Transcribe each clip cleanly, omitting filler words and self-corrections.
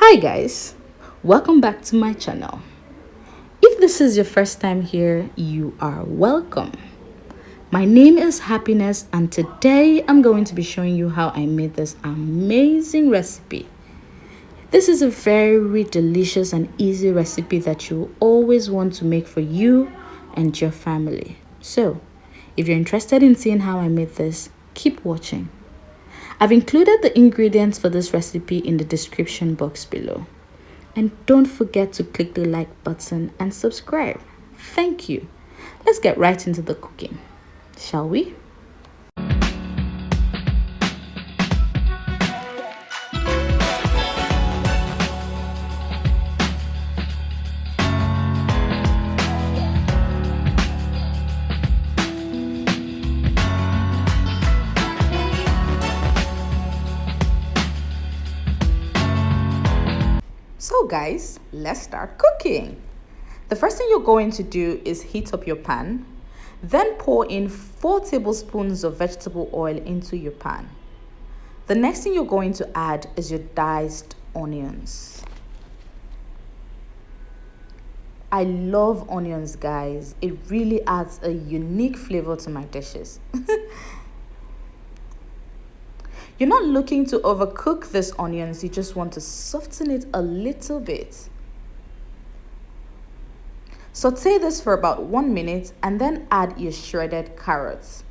Hi guys, welcome back to my channel. If this is your first time here, you are welcome. My name is Happiness and today I'm going to be showing you how I made this amazing recipe. This is a very delicious and easy recipe that you always want to make for you and your family. So, if you're interested in seeing how I made this, keep watching. I've included the ingredients for this recipe in the description box below. And don't forget to click the like button and subscribe. Thank you. Let's get right into the cooking, shall we? So guys, let's start cooking. The first thing you're going to do is heat up your pan, then pour in 4 tablespoons of vegetable oil into your pan. The next thing you're going to add is your diced onions. I love onions, guys. It really adds a unique flavor to my dishes. You're not looking to overcook this onions, you just want to soften it a little bit. Saute this for about 1 minute and then add your shredded carrots.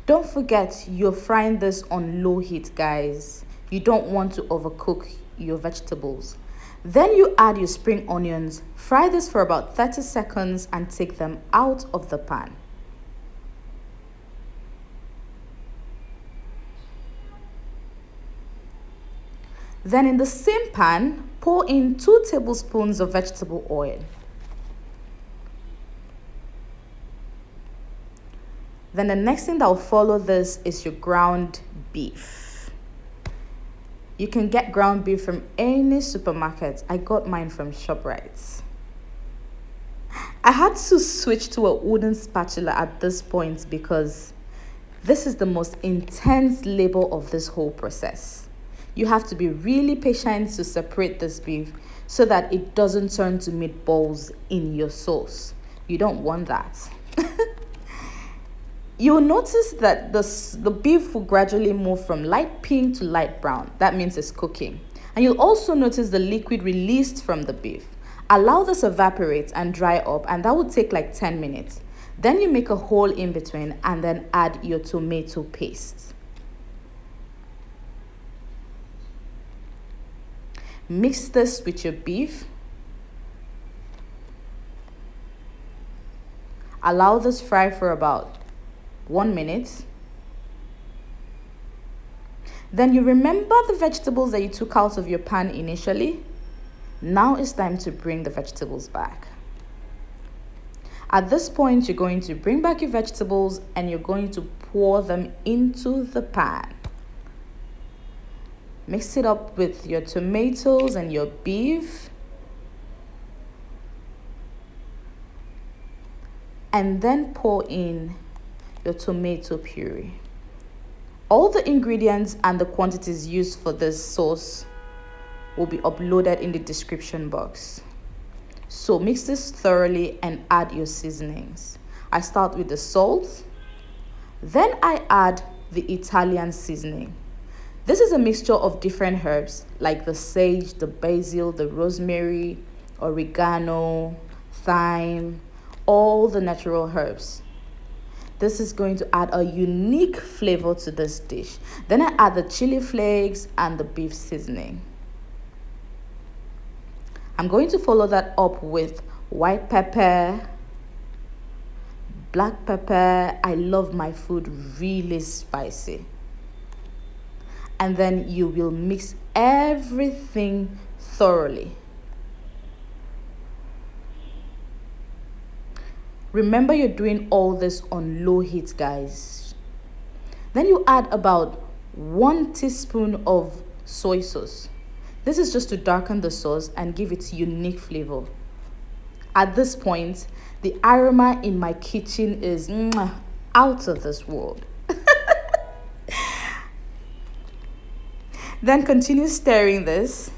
Don't forget, you're frying this on low heat, guys. You don't want to overcook your vegetables. Then you add your spring onions, fry this for about 30 seconds and take them out of the pan. Then in the same pan, pour in 2 tablespoons of vegetable oil. Then the next thing that will follow this is your ground beef. You can get ground beef from any supermarket. I got mine from ShopRite. I had to switch to a wooden spatula at this point because this is the most intense labor of this whole process. You have to be really patient to separate this beef so that it doesn't turn to meatballs in your sauce. You don't want that. You'll notice that the beef will gradually move from light pink to light brown. That means it's cooking. And you'll also notice the liquid released from the beef. Allow this evaporate and dry up, and that will take like 10 minutes. Then you make a hole in between and then add your tomato paste. Mix this with your beef. Allow this fry for about 1 minute. Then you remember the vegetables that you took out of your pan initially? Now it's time to bring the vegetables back. At this point, you're going to bring back your vegetables and you're going to pour them into the pan. Mix it up with your tomatoes and your beef. And then pour in your tomato puree. All the ingredients and the quantities used for this sauce will be uploaded in the description box. So mix this thoroughly and add your seasonings. I start with the salt, then I add the Italian seasoning. This is a mixture of different herbs like the sage, the basil, the rosemary, oregano, thyme, all the natural herbs. This is going to add a unique flavor to this dish. Then I add the chili flakes and the beef seasoning. I'm going to follow that up with white pepper, black pepper. I love my food really spicy. And then you will mix everything thoroughly. Remember, you're doing all this on low heat, guys. Then you add about 1 teaspoon of soy sauce. This is just to darken the sauce and give it unique flavor. At this point, the aroma in my kitchen is out of this world. Then continue stirring this.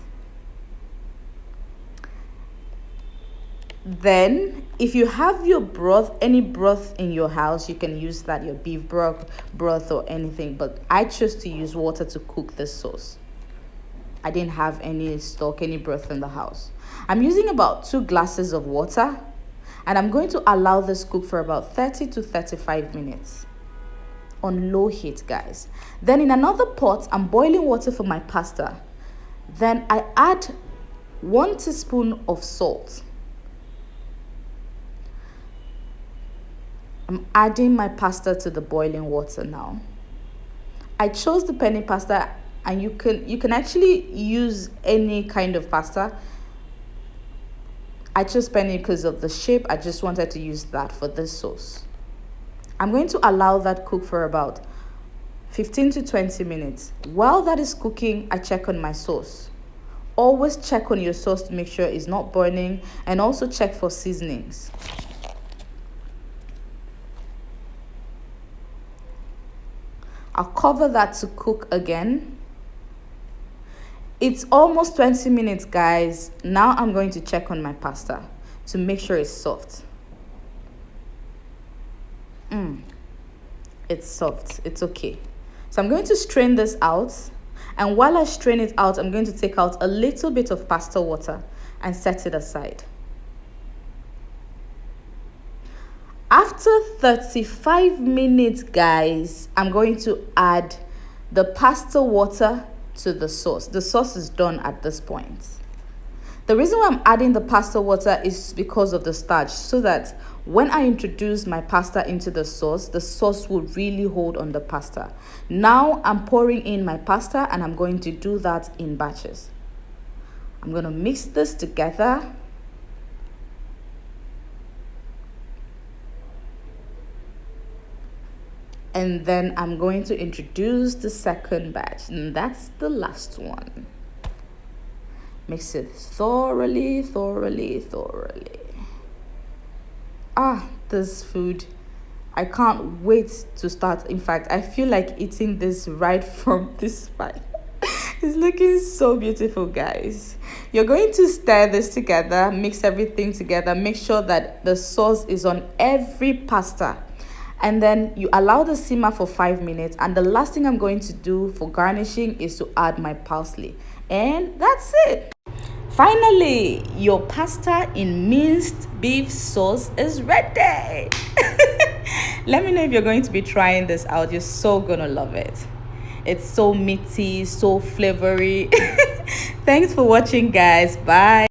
Then if you have your broth, any broth in your house, you can use that, your beef broth or anything, but I chose to use water to cook this sauce. I didn't have any stock, any broth in the house. I'm using about 2 glasses of water, and I'm going to allow this cook for about 30 to 35 minutes on low heat, guys. Then in another pot, I'm boiling water for my pasta. Then I add 1 teaspoon of salt. I'm adding my pasta to the boiling water now. I chose the penne pasta, and you can actually use any kind of pasta. I chose penne because of the shape. I just wanted to use that for this sauce. I'm going to allow that cook for about 15 to 20 minutes. While that is cooking, I check on my sauce. Always check on your sauce to make sure it's not burning, and also check for seasonings. I'll cover that to cook again. It's almost 20 minutes, guys. Now I'm going to check on my pasta to make sure it's soft. It's soft. It's okay. So I'm going to strain this out. And while I strain it out, I'm going to take out a little bit of pasta water and set it aside. After 35 minutes, guys, I'm going to add the pasta water to the sauce. The sauce is done at this point. The reason why I'm adding the pasta water is because of the starch, so that when I introduce my pasta into the sauce will really hold on the pasta. Now I'm pouring in my pasta, and I'm going to do that in batches. I'm going to mix this together. And then I'm going to introduce the second batch, and that's the last one. Mix it thoroughly. This food, I can't wait to start. In fact, I feel like eating this right from this part. It's looking so beautiful, guys. You're going to stir this together, mix everything together, make sure that the sauce is on every pasta. And then you allow the simmer for 5 minutes. And the last thing I'm going to do for garnishing is to add my parsley. And that's it. Finally, your pasta in minced beef sauce is ready. Let me know if you're going to be trying this out. You're so gonna love it. It's so meaty, so flavory. Thanks for watching, guys. Bye.